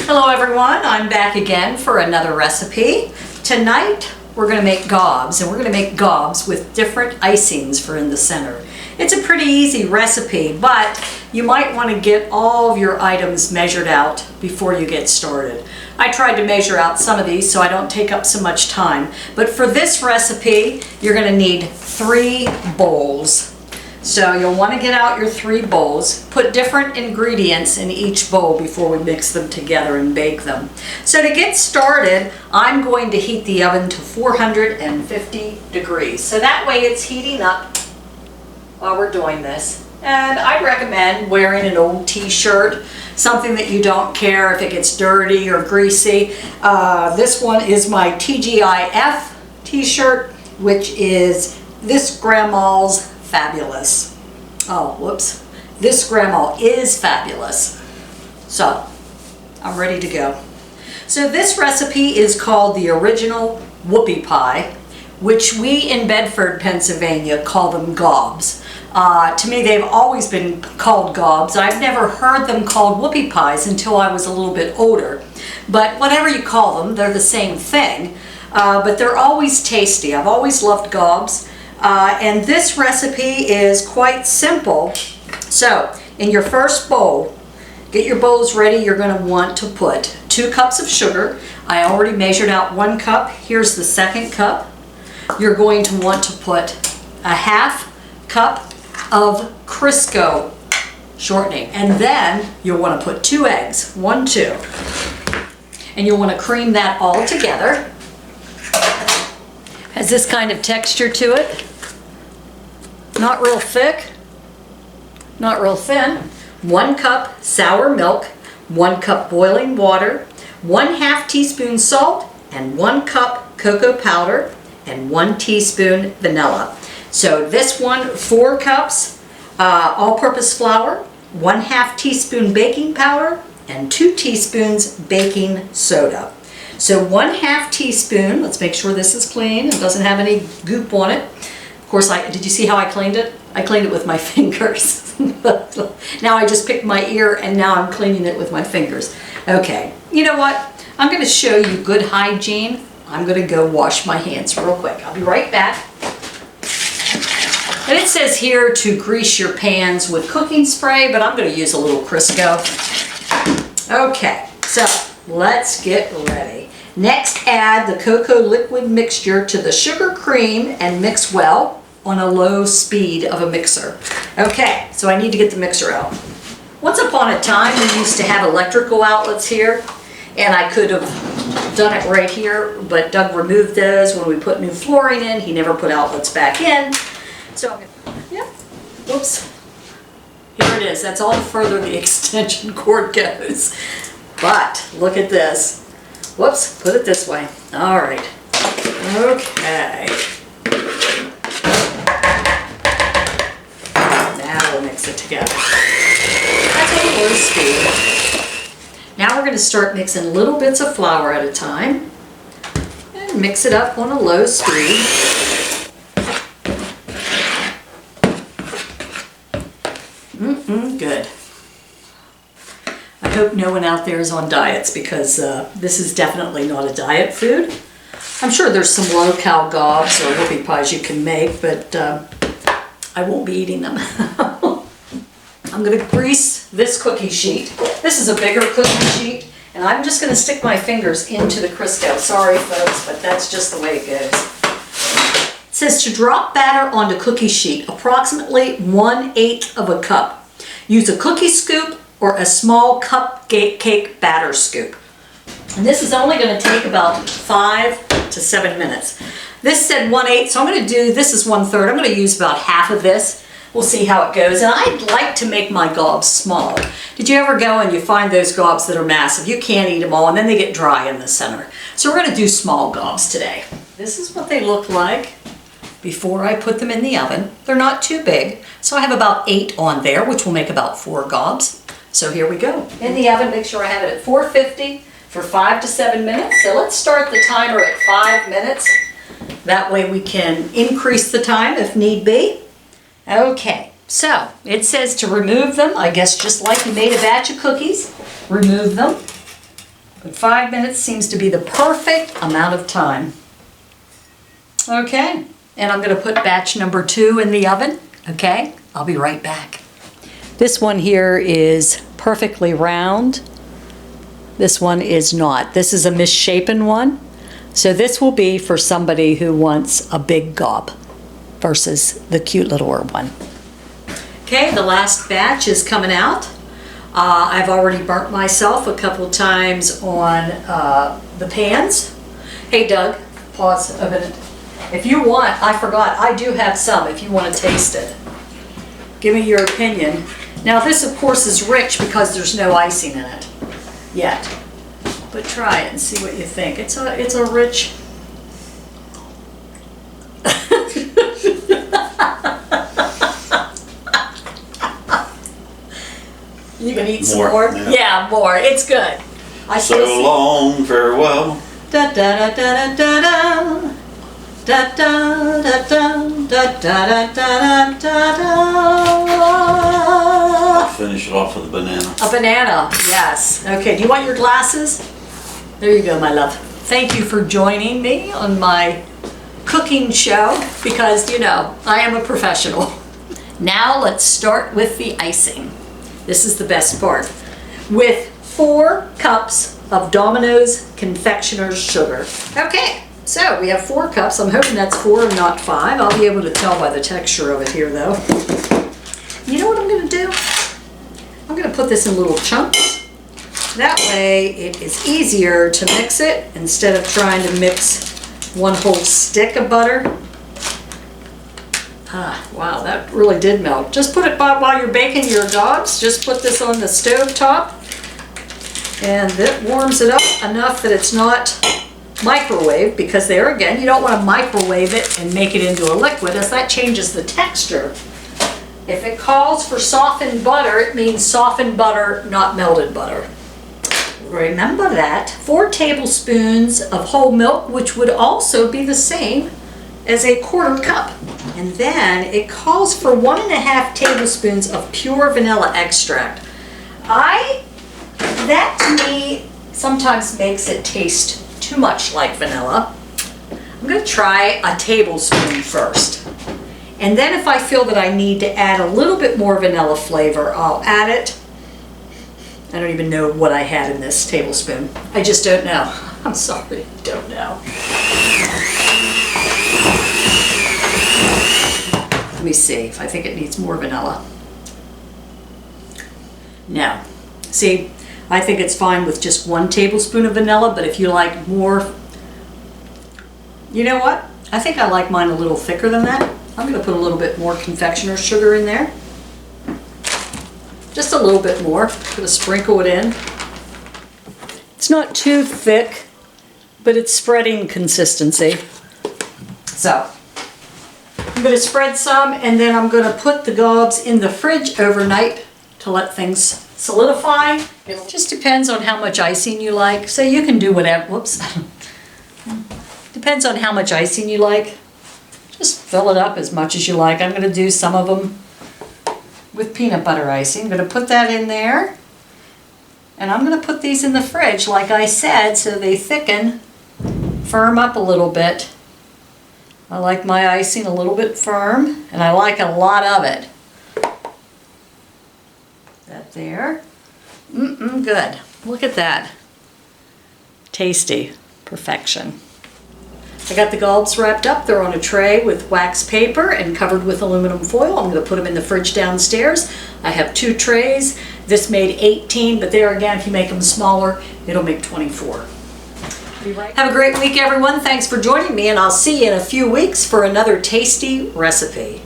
Hello everyone, I'm back again for another recipe. Tonight we're going to make gobs, and we're going to make gobs with different icings for in the center. It's a pretty easy recipe, but you might want to get all of your items measured out before you get started. I tried to measure out some of these so I don't take up so much time, but for this recipe you're going to need 3 bowls. So you'll want to get out your 3 bowls, put different ingredients in each bowl before we mix them together and bake them. So to get started, I'm going to heat the oven to 450 degrees. So that way it's heating up while we're doing this. And I'd recommend wearing an old t-shirt, something that you don't care if it gets dirty or greasy. This one is my TGIF t-shirt, which is This Grandma's Fabulous. Oh, whoops. This grandma is fabulous. So, I'm ready to go. So this recipe is called the original Whoopie pie, which we in Bedford, Pennsylvania call them gobs. To me, they've always been called gobs. I've never heard them called whoopie pies until I was a little bit older. But whatever you call them, they're the same thing. But they're always tasty. I've always loved gobs. And this recipe is quite simple. So, in your first bowl, get your bowls ready. You're going to want to put 2 cups of sugar. I already measured out 1 cup. Here's the 2nd cup. You're going to want to put a 1/2 cup of Crisco shortening. And then you'll want to put 2 eggs, 1, 2. And you'll want to cream that all together. Has this kind of texture to it. Not real thick, not real thin. 1 cup sour milk, 1 cup boiling water, 1/2 teaspoon salt, and 1 cup cocoa powder, and 1 teaspoon vanilla. So this one, 4 cups all-purpose flour, 1/2 teaspoon baking powder, and 2 teaspoons baking soda. So 1/2 teaspoon, let's make sure this is clean, it doesn't have any goop on it. Of course, did you see how I cleaned it? I cleaned it with my fingers. Now I just picked my ear and now I'm cleaning it with my fingers. Okay, you know what? I'm going to show you good hygiene. I'm going to go wash my hands real quick. I'll be right back. And it says here to grease your pans with cooking spray, but I'm going to use a little Crisco. Okay, so let's get ready. Next, add the cocoa liquid mixture to the sugar cream and mix well on a low speed of a mixer. Okay, so I need to get the mixer out. Once upon a time, we used to have electrical outlets here, and I could have done it right here, but Doug removed those when we put new flooring in. He never put outlets back in. So, yeah, whoops. Here it is. That's all the further the extension cord goes. But look at this. Whoops, put it this way. All right. Okay. Now we'll mix it together. That's on low speed. Now we're going to start mixing little bits of flour at a time. And mix it up on a low speed. Good. I hope no one out there is on diets, because this is definitely not a diet food. I'm sure there's some low-cal gobs or whoopie pies you can make, but I won't be eating them. I'm going to grease this cookie sheet. This is a bigger cookie sheet, and I'm just going to stick my fingers into the Crisco. Sorry folks, but that's just the way it goes. It says to drop batter onto cookie sheet, approximately 1/8 of a cup. Use a cookie scoop or a small cupcake batter scoop. And this is only going to take about 5 to 7 minutes. This said 1/8, so I'm going to do, this is 1/3. I'm going to use about half of this. We'll see how it goes. And I'd like to make my gobs small. Did you ever go and you find those gobs that are massive? You can't eat them all, and then they get dry in the center. So we're going to do small gobs today. This is what they look like before I put them in the oven. They're not too big, so I have about 8 on there, which will make about 4 gobs. So here we go. In the oven, make sure I have it at 450 for 5 to 7 minutes. So let's start the timer at 5 minutes. That way we can increase the time if need be. Okay, so it says to remove them, I guess just like you made a batch of cookies. Remove them. But 5 minutes seems to be the perfect amount of time. Okay, and I'm going to put batch number 2 in the oven. Okay, I'll be right back. This one here is perfectly round. This one is not. This is a misshapen one. So this will be for somebody who wants a big gob versus the cute littler one. Okay, the last batch is coming out. I've already burnt myself a couple times on the pans. Hey Doug, pause a minute. If you want, I forgot, I do have some if you want to taste it. Give me your opinion. Now this of course is rich because there's no icing in it yet. But try it and see what you think. It's a rich. You can eat some more? Yeah, more. It's good. So long, farewell. Da da da da da da. Da da da da da da da da da. I'll finish it off with a banana. A banana, yes. Okay, do you want your glasses? There you go, my love. Thank you for joining me on my cooking show because, you know, I am a professional. Now let's start with the icing. This is the best part. With 4 cups of Domino's confectioner's sugar. Okay, so we have 4 cups. I'm hoping that's 4 and not 5. I'll be able to tell by the texture of it here though. You know what I'm gonna do? I'm gonna put this in little chunks. That way it is easier to mix it instead of trying to mix one whole stick of butter. Ah, wow, that really did melt. Just put it by while you're baking your Gobs. Just put this on the stove top and it warms it up enough that it's not microwave, because there again, you don't want to microwave it and make it into a liquid as that changes the texture. If it calls for softened butter, it means softened butter, not melted butter. Remember that. 4 tablespoons of whole milk, which would also be the same as a 1/4 cup. And then it calls for 1½ tablespoons of pure vanilla extract. That to me sometimes makes it taste too much like vanilla. I'm going to try a tablespoon first. And then if I feel that I need to add a little bit more vanilla flavor, I'll add it. I don't even know what I had in this tablespoon. I just don't know. I'm sorry, don't know. Let me see if I think it needs more vanilla. No. See, I think it's fine with just 1 tablespoon of vanilla, but if you like more, you know what? I think I like mine a little thicker than that. I'm going to put a little bit more confectioner's sugar in there. Just a little bit more. I'm going to sprinkle it in. It's not too thick, but it's spreading consistency. So, I'm going to spread some and then I'm going to put the Gobs in the fridge overnight to let things solidify. It just depends on how much icing you like. So you can do whatever, whoops. Depends on how much icing you like. Just fill it up as much as you like. I'm going to do some of them with peanut butter icing. I'm going to put that in there. And I'm going to put these in the fridge, like I said, so they thicken, firm up a little bit. I like my icing a little bit firm, and I like a lot of it. That there. Good. Look at that. Tasty. Perfection. I got the Gobs wrapped up. They're on a tray with wax paper and covered with aluminum foil. I'm going to put them in the fridge downstairs. I have 2 trays. This made 18, but there again, if you make them smaller, it'll make 24. Have a great week, everyone. Thanks for joining me, and I'll see you in a few weeks for another tasty recipe.